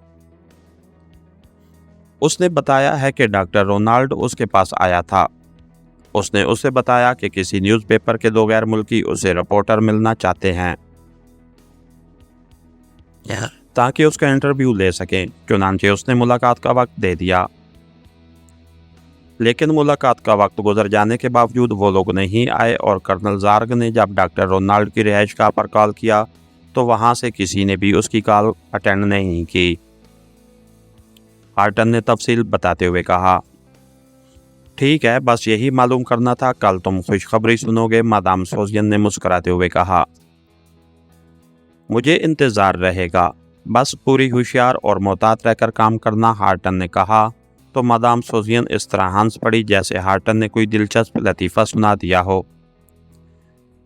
उसने बताया है कि डॉक्टर रोनाल्ड उसके पास आया था। उसने उसे बताया कि किसी न्यूज़पेपर के 2 गैर मुल्की उसे रिपोर्टर मिलना चाहते हैं ताकि उसका इंटरव्यू ले सकें। चुनांचे उसने मुलाकात का वक्त दे दिया। لیکن ملاقات کا وقت گزر جانے کے باوجود وہ لوگ نہیں آئے اور کرنل زارگ نے جب ڈاکٹر رونالڈ کی رہائش گاہ پر کال کیا تو وہاں سے کسی نے بھی اس کی کال اٹینڈ نہیں کی۔ ہارٹن نے تفصیل بتاتے ہوئے کہا، ٹھیک ہے، بس یہی معلوم کرنا تھا، کل تم خوشخبری سنو گے۔ مادام سوزین نے مسکراتے ہوئے کہا، مجھے انتظار رہے گا، بس پوری ہوشیار اور محتاط رہ کر کام کرنا، ہارٹن نے کہا۔ تو مادام سوزین اس طرح ہنس پڑی جیسے ہارٹن نے کوئی دلچسپ لطیفہ سنا دیا ہو۔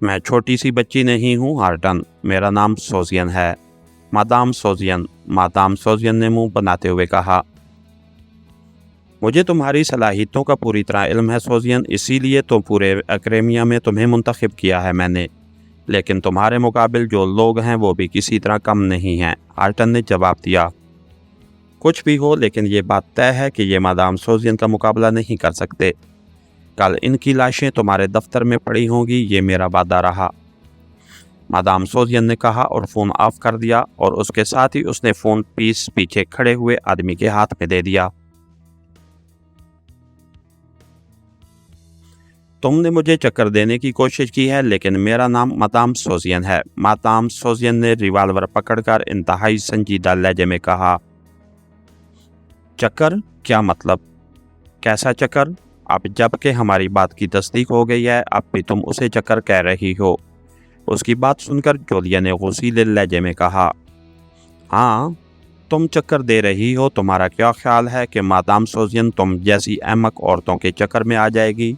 میں چھوٹی سی بچی نہیں ہوں ہارٹن، میرا نام سوزین ہے۔ مادام سوزین نے منہ بناتے ہوئے کہا، مجھے تمہاری صلاحیتوں کا پوری طرح علم ہے سوزین، اسی لیے تو پورے اکیڈمیا میں تمہیں منتخب کیا ہے میں نے، لیکن تمہارے مقابل جو لوگ ہیں وہ بھی کسی طرح کم نہیں ہیں، ہارٹن نے جواب دیا۔ کچھ بھی ہو، لیکن یہ بات طے ہے کہ یہ مادام سوزین کا مقابلہ نہیں کر سکتے۔ کل ان کی لاشیں تمہارے دفتر میں پڑی ہوں گی، یہ میرا وعدہ رہا، مادام سوزین نے کہا اور فون آف کر دیا، اور اس کے ساتھ ہی اس نے فون پیچھے کھڑے ہوئے آدمی کے ہاتھ میں دے دیا۔ تم نے مجھے چکر دینے کی کوشش کی ہے، لیکن میرا نام مادام سوزین ہے، مادام سوزین نے ریوالور پکڑ کر انتہائی سنجیدہ لہجے میں کہا۔ چکر؟ کیا مطلب؟ کیسا چکر؟ اب جب کہ ہماری بات کی تصدیق ہو گئی ہے، اب بھی تم اسے چکر کہہ رہی ہو؟ اس کی بات سن کر جولیا نے غصیلے لہجے میں کہا، ہاں، تم چکر دے رہی ہو، تمہارا کیا خیال ہے کہ مادام سوزین تم جیسی احمق عورتوں کے چکر میں آ جائے گی؟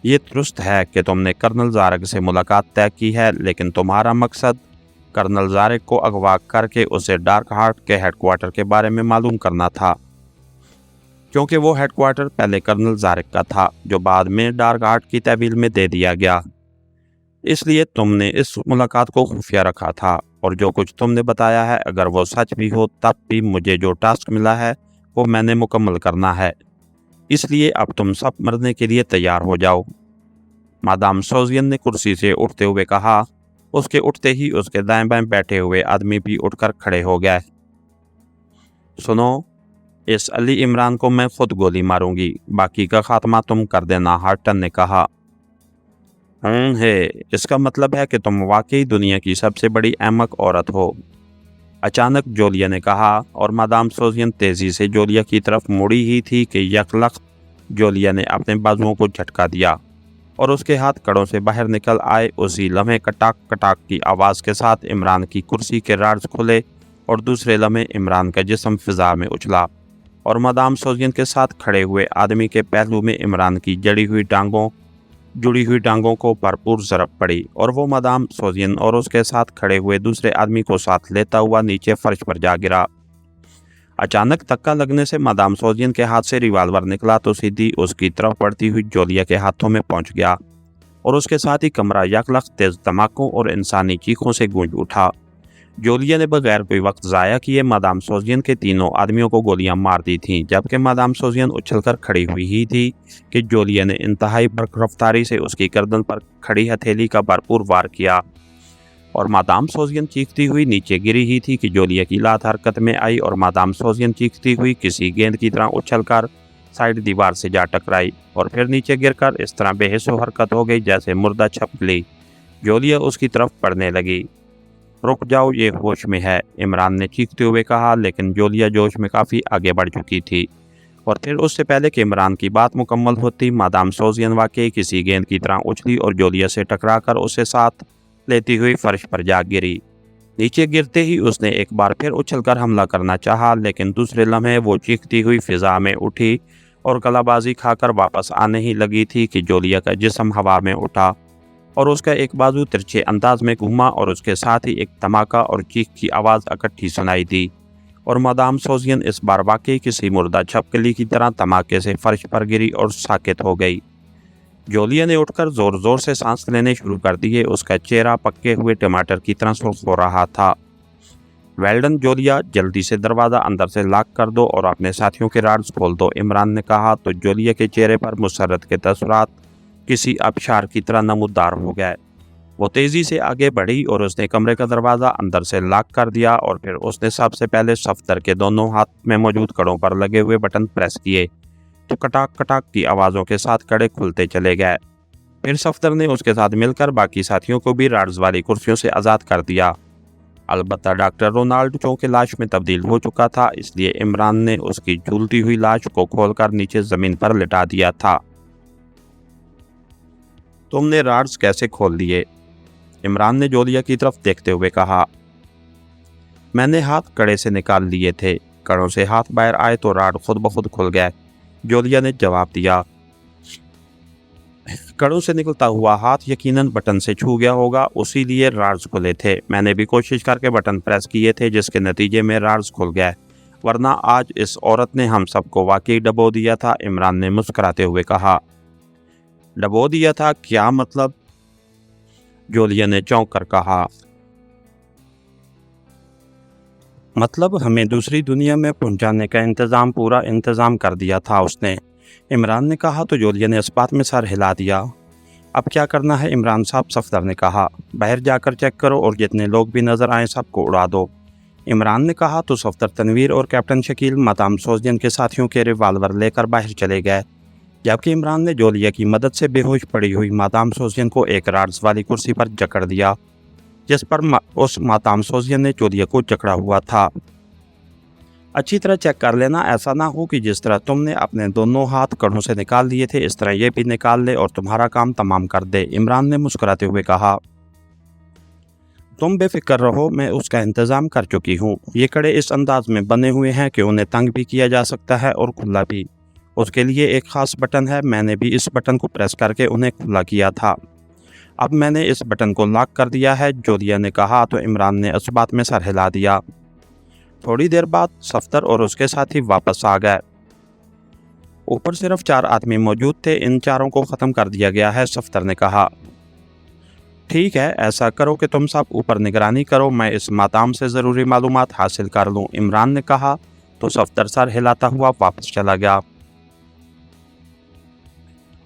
یہ درست ہے کہ تم نے کرنل زارگ سے ملاقات طے کی ہے، لیکن تمہارا مقصد کرنل زارگ کو اغوا کر کے اسے ڈارک ہارٹ کے ہیڈ کوارٹر کے بارے میں معلوم کرنا تھا، کیونکہ وہ ہیڈ کوارٹر پہلے کرنل زارگ کا تھا جو بعد میں ڈارک ہارٹ کی تحویل میں دے دیا گیا۔ اس لیے تم نے اس ملاقات کو خفیہ رکھا تھا، اور جو کچھ تم نے بتایا ہے اگر وہ سچ بھی ہو تب بھی مجھے جو ٹاسک ملا ہے وہ میں نے مکمل کرنا ہے، اس لیے اب تم سب مرنے کے لیے تیار ہو جاؤ۔ مادام سوزین نے کرسی سے اٹھتے ہوئے کہا۔ اس کے اٹھتے ہی اس کے دائیں بائیں بیٹھے ہوئے آدمی بھی اٹھ کر کھڑے ہو گئے۔ سنو، اس علی عمران کو میں خود گولی ماروں گی، باقی کا خاتمہ تم کر دینا، ہارٹن نے کہا۔ اس کا مطلب ہے کہ تم واقعی دنیا کی سب سے بڑی احمق عورت ہو، اچانک جولیا نے کہا، اور مادام سوزین تیزی سے جولیا کی طرف مڑی ہی تھی کہ یکلخت جولیا نے اپنے بازوؤں کو جھٹکا دیا اور اس کے ہاتھ کڑوں سے باہر نکل آئے۔ اسی لمحے کٹاک کٹاک کی آواز کے ساتھ عمران کی کرسی کے راز کھلے اور دوسرے لمحے عمران کا جسم فضا میں اچھلا اور مادام سوزین کے ساتھ کھڑے ہوئے آدمی کے پہلو میں عمران کی جڑی ہوئی ٹانگوں کو بھرپور ضرب پڑی، اور وہ مادام سوزین اور اس کے ساتھ کھڑے ہوئے دوسرے آدمی کو ساتھ لیتا ہوا نیچے فرش پر جا گرا۔ اچانک دھکا لگنے سے مادام سوزین کے ہاتھ سے ریوالور نکلا تو سیدھی اس کی طرف بڑھتی ہوئی جولیا کے ہاتھوں میں پہنچ گیا، اور اس کے ساتھ ہی کمرہ یکلخت تیز دھماکوں اور انسانی چیخوں سے گونج اٹھا۔ جولیا نے بغیر کوئی وقت ضائع کیے مادام سوزین کے تینوں آدمیوں کو گولیاں مار دی تھیں، جبکہ مادام سوزین اچھل کر کھڑی ہوئی ہی تھی کہ جولیا نے انتہائی برق رفتاری سے اس کی گردن پر کھڑی ہتھیلی کا بھرپور وار کیا، اور مادام سوزین چیختی ہوئی نیچے گری ہی تھی کہ جولیا کی لات حرکت میں آئی، اور مادام سوزین چیختی ہوئی کسی گیند کی طرح اچھل کر سائیڈ دیوار سے جا ٹکرائی، اور پھر نیچے گر کر اس طرح بے حس و حرکت ہو گئی جیسے مردہ چھپ گلی۔ جولیا اس کی طرف پڑھنے لگی۔ رک جاؤ، یہ ہوش میں ہے، عمران نے چیختے ہوئے کہا، لیکن جولیا جوش میں کافی آگے بڑھ چکی تھی، اور پھر اس سے پہلے کہ عمران کی بات مکمل ہوتی مادام سوزین واقعی کسی گیند کی طرح اچھلی اور جولیا سے ٹکرا کر اسے ساتھ لیتی ہوئی فرش پر جا گری۔ نیچے گرتے ہی اس نے ایک بار پھر اچھل کر حملہ کرنا چاہا، لیکن دوسرے لمحے وہ چیختی ہوئی فضا میں اٹھی اور گلہ بازی کھا کر واپس آنے ہی لگی تھی کہ جولیا کا جسم ہوا میں اٹھا اور اس کا ایک بازو ترچھے انداز میں گھوما، اور اس کے ساتھ ہی ایک دھماکہ اور چیخ کی آواز اکٹھی سنائی دی، اور مادام سوزین اس بار واقعی کسی مردہ چھپکلی کی طرح دھماکے سے فرش پر گری اور ساکت ہو گئی۔ جولیا نے اٹھ کر زور زور سے سانس لینے شروع کر دیے، اس کا چہرہ پکے ہوئے ٹماٹر کی طرح سرخ ہو رہا تھا۔ ویلڈن جولیا، جلدی سے دروازہ اندر سے لاک کر دو اور اپنے ساتھیوں کے راڈز کھول دو، عمران نے کہا، تو جولیا کے چہرے پر مسرت کے تاثرات کسی آبشار کی طرح نمودار ہو گئے۔ وہ تیزی سے آگے بڑھی اور اس نے کمرے کا دروازہ اندر سے لاک کر دیا، اور پھر اس نے سب سے پہلے صفدر کے دونوں ہاتھ میں موجود کڑوں پر لگے ہوئے بٹن پریس کیے۔ तो कटाक कटाक की आवाज़ों के साथ कड़े खुलते चले गए। फिर सफदर ने उसके साथ मिलकर बाकी साथियों को भी राड्स वाली कुर्सियों से आज़ाद कर दिया। अलबत्ता डॉक्टर रोनाल्ड चूंकि लाश में तब्दील हो चुका था, इसलिए इमरान ने उसकी झूलती हुई लाश को खोलकर नीचे ज़मीन पर लिटा दिया था। तुमने राड्स कैसे खोल लिए? इमरान ने जोलिया की तरफ देखते हुए कहा। मैंने हाथ कड़े से निकाल लिए थे। कड़ों से हाथ बाहर आए तो राड खुद ब खुद खुल गए, जोलिया ने जवाब दिया। कड़ों से निकलता हुआ हाथ यकीनन बटन से छू गया होगा, उसी लिए राड्स खुले थे। मैंने भी कोशिश करके बटन प्रेस किए थे, जिसके नतीजे में राड्स खुल गए, वरना आज इस औरत ने हम सबको वाकई डबो दिया था, इमरान ने मुस्कुराते हुए कहा। डबो दिया था? क्या मतलब? जोलिया ने चौंक कर कहा। मतलब हमें दूसरी दुनिया में पहुंचाने का पूरा इंतज़ाम कर दिया था उसने, इमरान ने कहा तो जोलिया ने इस बात में सर हिला दिया। अब क्या करना है इमरान साहब? सफदर ने कहा। बाहर जाकर चेक करो और जितने लोग भी नज़र आए सबको उड़ा दो, इमरान ने कहा तो सफदर तनवीर और कैप्टन शकील मादाम सोजियन के साथियों के रिवाल्वर लेकर बाहर चले गए, जबकि इमरान ने जोलिया की मदद से बेहोश पड़ी हुई मादाम सोजियन को एक राड्स वाली कुर्सी पर जकड़ दिया, जिस पर उस मादाम सोजियन ने जोलिया को जकड़ा हुआ था। अच्छी तरह चेक कर लेना, ऐसा ना हो कि जिस तरह तुमने अपने दोनों हाथ कड़ों से निकाल लिए थे, इस तरह ये भी निकाल ले और तुम्हारा काम तमाम कर दे, इमरान ने मुस्कुराते हुए कहा। तुम बेफिक्र रहो, मैं उसका इंतज़ाम कर चुकी हूँ। ये कड़े इस अंदाज में बने हुए हैं कि उन्हें तंग भी किया जा सकता है और खुला भी। उसके लिए एक ख़ास बटन है, मैंने भी इस बटन को प्रेस करके उन्हें खुला किया था। अब मैंने इस बटन को लॉक कर दिया है, जोलिया ने कहा तो इमरान ने इस बात में सर हिला दिया। थोड़ी देर बाद सफदर और उसके साथी वापस आ गए। ऊपर सिर्फ 4 आदमी मौजूद थे, इन चारों को ख़त्म कर दिया गया है, सफदर ने कहा। ठीक है, ऐसा करो कि तुम सब ऊपर निगरानी करो, मैं इस मादाम से ज़रूरी मालूमात हासिल कर लूँ, इमरान ने कहा तो सफदर सर हिलाता हुआ वापस चला गया।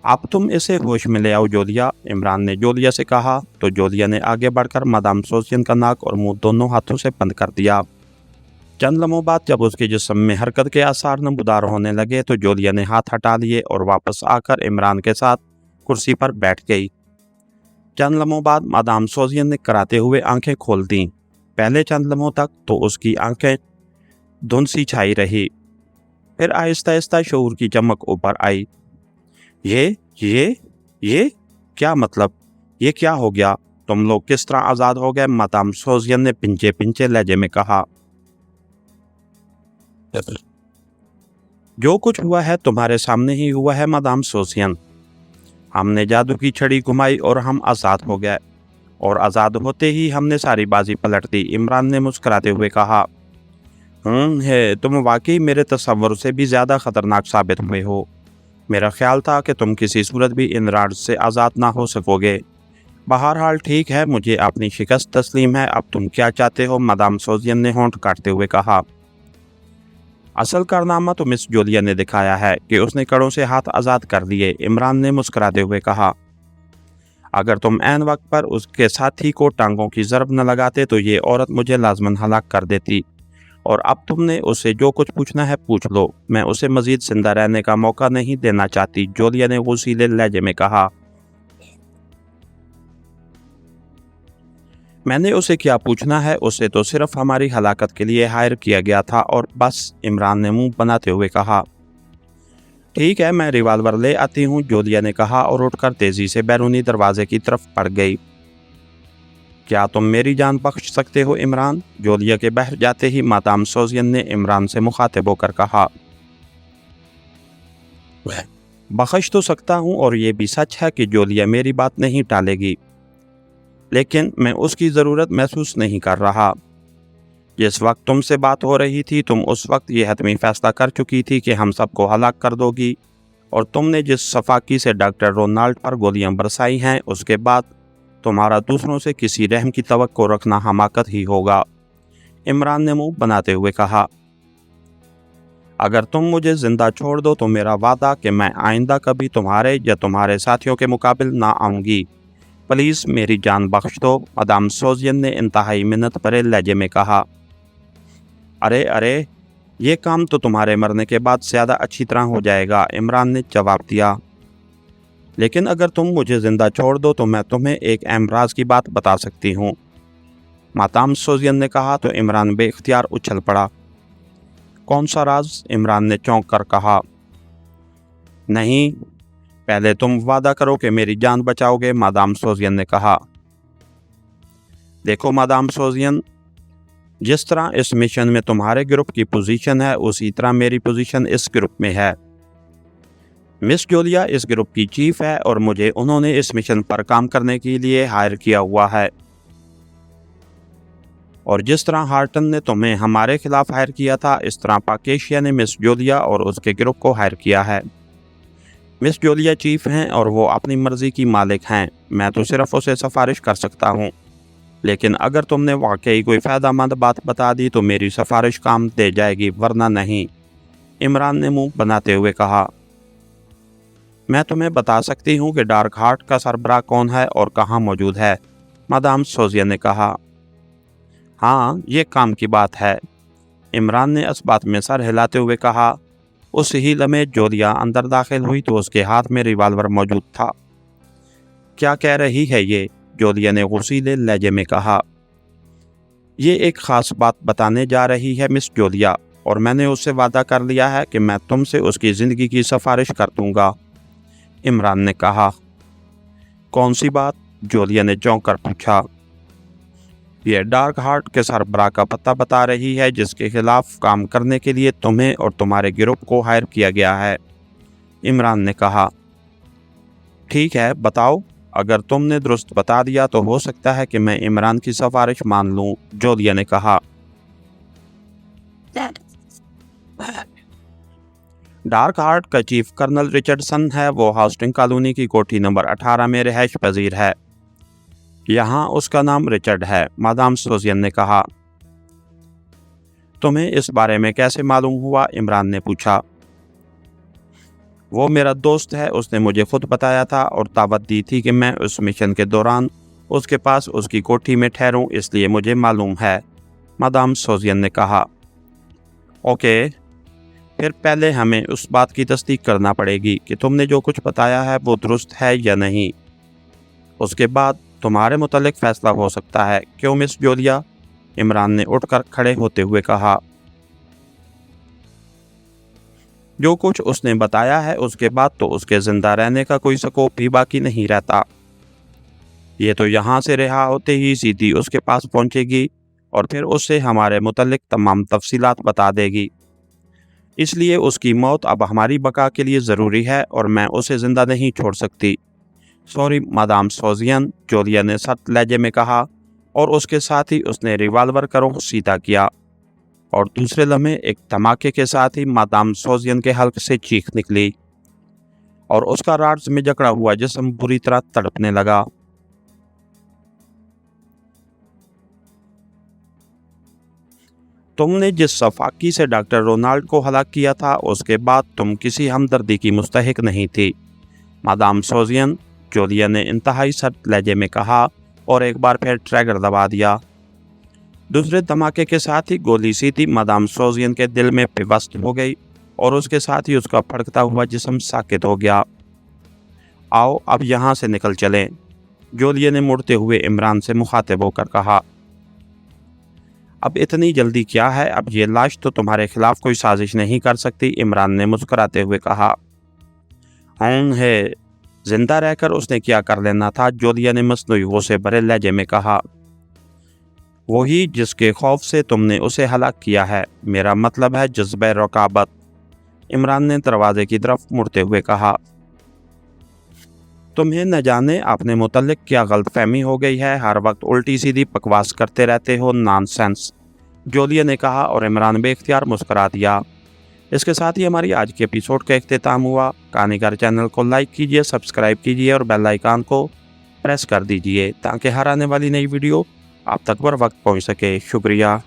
अब तुम इसे होश में ले आओ जोलिया, इमरान ने जोलिया से कहा तो जोलिया ने आगे बढ़कर मादाम सोजियन का नाक और मुंह दोनों हाथों से बंद कर दिया। चंद लम्हों बाद जब उसके जिस्म में हरकत के आसार नमूदार होने लगे तो जोलिया ने हाथ हटा लिए और वापस आकर इमरान के साथ कुर्सी पर बैठ गई। चंद लम्हों बाद मादाम सोजियन ने कराते हुए आंखें खोल दी। पहले चंद लम्हों तक तो उसकी आंखें धुंध सी छाई रही, फिर आहिस्ता आहिस्ता शऊर की चमक ऊपर आई। ये क्या मतलब? ये क्या हो गया? तुम लोग किस तरह आज़ाद हो गए? मादाम सोजियन ने पिंचे पिंचे लहजे में कहा। जो कुछ हुआ है तुम्हारे सामने ही हुआ है मादाम सोजियन। हमने जादू की छड़ी घुमाई और हम आज़ाद हो गए, और आज़ाद होते ही हमने सारी बाजी पलट दी, इमरान ने मुस्कुराते हुए कहा। तुम वाकई मेरे तस्वर से भी ज़्यादा ख़तरनाक साबित हुए हो। मेरा ख्याल था कि तुम किसी सूरत भी इन राड्स से आज़ाद ना हो सकोगे। बहरहाल ठीक है, मुझे अपनी शिकस्त तस्लीम है। अब तुम क्या चाहते हो? मादाम सोजियन ने होंठ काटते हुए कहा। असल कारनामा तो मिस जोलिया ने दिखाया है कि उसने कड़ों से हाथ आज़ाद कर दिए, इमरान ने मुस्कुराते हुए कहा। अगर तुम ऐन वक्त पर उसके साथी को टांगों की ज़रब न लगाते तो ये औरत मुझे लाजमन हलाक कर देती, और अब तुमने उससे जो कुछ पूछना है पूछ लो, मैं उसे मजीद जिंदा रहने का मौका नहीं देना चाहती, जोलिया ने गुस्सीले लहजे में कहा। मैंने उसे क्या पूछना है? उसे तो सिर्फ हमारी हलाकत के लिए हायर किया गया था और बस, इमरान ने मुंह बनाते हुए कहा। ठीक है, मैं रिवाल्वर ले आती हूँ, जोलिया ने कहा और उठकर तेजी से बैरूनी दरवाजे की तरफ बढ़ गई। क्या तुम मेरी जान बख्श सकते हो इमरान? जोलिया के बाहर जाते ही मादाम सोजियन ने इमरान से मुखातिब होकर कहा। बख्श तो सकता हूँ और ये भी सच है कि जोलिया मेरी बात नहीं टालेगी, लेकिन मैं उसकी ज़रूरत महसूस नहीं कर रहा। जिस वक्त तुमसे बात हो रही थी तुम उस वक्त ये हतमी फैसला कर चुकी थी कि हम सबको हलाक कर दोगी, और तुमने जिस सफाकी से डॉक्टर रोनाल्ड पर गोलियां बरसाई हैं उसके बाद तुम्हारा दूसरों से किसी रहम की तवक्को रखना हमाकत ही होगा, इमरान ने मुंह बनाते हुए कहा। अगर तुम मुझे जिंदा छोड़ दो तो मेरा वादा कि मैं आइंदा कभी तुम्हारे या तुम्हारे साथियों के मुकाबिल ना आऊँगी। प्लीज़ मेरी जान बख्श दो, मादाम सोजियन ने इंतहाई मिन्नत भरे लहजे में कहा। अरे ये काम तो तुम्हारे मरने के बाद ज़्यादा अच्छी तरह हो जाएगा, इमरान ने जवाब दिया। लेकिन अगर तुम मुझे ज़िंदा छोड़ दो तो मैं तुम्हें एक अहम राज की बात बता सकती हूँ, मादाम सोजियन ने कहा तो इमरान बेख्तियार उछल पड़ा। कौन सा राज? इमरान ने चौंक कर कहा। नहीं, पहले तुम वादा करो कि मेरी जान बचाओगे, मादाम सोजियन ने कहा। देखो मादाम सोजियन, जिस तरह इस मिशन में तुम्हारे ग्रुप की पोजीशन है उसी तरह मेरी पोजीशन इस ग्रुप में है। मिस जूलिया इस ग्रुप की चीफ है और मुझे उन्होंने इस मिशन पर काम करने के लिए हायर किया हुआ है। और जिस तरह हार्टन ने तुम्हें हमारे खिलाफ हायर किया था, इस तरह पाकेशिया ने मिस जूलिया और उसके ग्रुप को हायर किया है। मिस जूलिया चीफ हैं और वो अपनी मर्जी की मालिक हैं। मैं तो सिर्फ उसे सिफारिश कर सकता हूँ, लेकिन अगर तुमने वाकई कोई फ़ायदेमंद बात बता दी तो मेरी सिफारिश काम दे जाएगी, वरना नहीं, इमरान ने मुंह बनाते हुए कहा। मैं तुम्हें बता सकती हूँ कि डार्क हार्ट का सरबराह कौन है और कहाँ मौजूद है, मादाम सोजियन ने कहा। हाँ, ये काम की बात है, इमरान ने इस बात में सर हिलाते हुए कहा। उस ही लम्हे जूलिया अंदर दाखिल हुई तो उसके हाथ में रिवाल्वर मौजूद था। क्या कह रही है ये? जूलिया ने गुस्सीले लहजे में कहा। ये एक ख़ास बात बताने जा रही है मिस जूलिया, और मैंने उससे वादा कर लिया है कि मैं तुमसे उसकी ज़िंदगी की सिफारिश कर दूंगा, इमरान ने कहा। कौन सी बात? जूलिया ने चौंक कर पूछा। ये डार्क हार्ट के सरबराह का पता बता रही है जिसके खिलाफ काम करने के लिए तुम्हें और तुम्हारे ग्रुप को हायर किया गया है, इमरान ने कहा। ठीक है, बताओ। अगर तुमने दुरुस्त बता दिया तो हो सकता है कि मैं इमरान की सिफारिश मान लूं, जूलिया ने कहा। डार्क हार्ट का चीफ कर्नल रिचर्डसन है। वो हाउस्टिंग कॉलोनी की कोठी नंबर 18 में रिहाइश पजीर है। यहाँ उसका नाम रिचर्ड है, मादाम सोजियन ने कहा। तुम्हें इस बारे में कैसे मालूम हुआ? इमरान ने पूछा। वो मेरा दोस्त है, उसने मुझे खुद बताया था और दावत दी थी कि मैं उस मिशन के दौरान उसके पास उसकी कोठी में ठहरूं, इसलिए मुझे मालूम है, मादाम सोजियन ने कहा। ओके, फिर पहले हमें उस बात की तस्दीक करना पड़ेगी कि तुमने जो कुछ बताया है वो दुरुस्त है या नहीं। उसके बाद तुम्हारे मुतालिक फैसला हो सकता है, क्यों मिस जूलिया? इमरान ने उठकर खड़े होते हुए कहा। जो कुछ उसने बताया है उसके बाद तो उसके जिंदा रहने का कोई स्कोप भी बाकी नहीं रहता। ये तो यहाँ से रिहा होते ही सीधी उसके पास पहुँचेगी और फिर उससे हमारे मुतालिक तमाम तफसीलात बता देगी। इसलिए उसकी मौत अब हमारी बका के लिए ज़रूरी है और मैं उसे ज़िंदा नहीं छोड़ सकती। सॉरी मादाम सोजियन, जूलिया ने सख्त लहजे में कहा, और उसके साथ ही उसने रिवाल्वर का रुख सीधा किया और दूसरे लम्हे एक धमाके के साथ ही मादाम सोजियन के हल्क से चीख निकली और उसका राड्स में जकड़ा हुआ जिस्म बुरी तरह तड़पने लगा। तुमने जिस सफाकी से डॉक्टर रोनाल्ड को हलाक किया था उसके बाद तुम किसी हमदर्दी की मुस्तहिक नहीं थी, मादाम सोजियन, जूलिया ने इंतहाई सख्त लहजे में कहा और एक बार फिर ट्रैगर दबा दिया। दूसरे धमाके के साथ ही गोली सीधी मादाम सोजियन के दिल में पिवस्त हो गई और उसके साथ ही उसका फड़कता हुआ जिस्म साकित हो गया। आओ अब यहाँ से निकल चलें, जूलिया ने मुड़ते हुए इमरान से मुखातिब होकर कहा। अब इतनी जल्दी क्या है? अब ये लाश तो तुम्हारे खिलाफ कोई साजिश नहीं कर सकती, इमरान ने मुस्कुराते हुए कहा। है, जिंदा रहकर उसने क्या कर लेना था? जूलिया ने मसनूई से भरे लहजे में कहा। वही जिसके खौफ से तुमने उसे हलाक किया है, मेरा मतलब है जज्बे रकाबत, इमरान ने दरवाजे की तरफ मुड़ते हुए कहा। तुम्हें न जाने अपने मुतल्लिक क्या गलतफहमी हो गई है, हर वक्त उल्टी सीधी बकवास करते रहते हो, नॉनसेंस, जूलिया ने कहा और इमरान बेख्तियार मुस्कुरा दिया। इसके साथ ही हमारी आज के एपिसोड का इख्तिताम हुआ। कहानीकार चैनल को लाइक कीजिए, सब्सक्राइब कीजिए और बेल आइकन को प्रेस कर दीजिए ताकि हर आने वाली नई वीडियो आप तक बर वक्त पहुँच सके। शुक्रिया।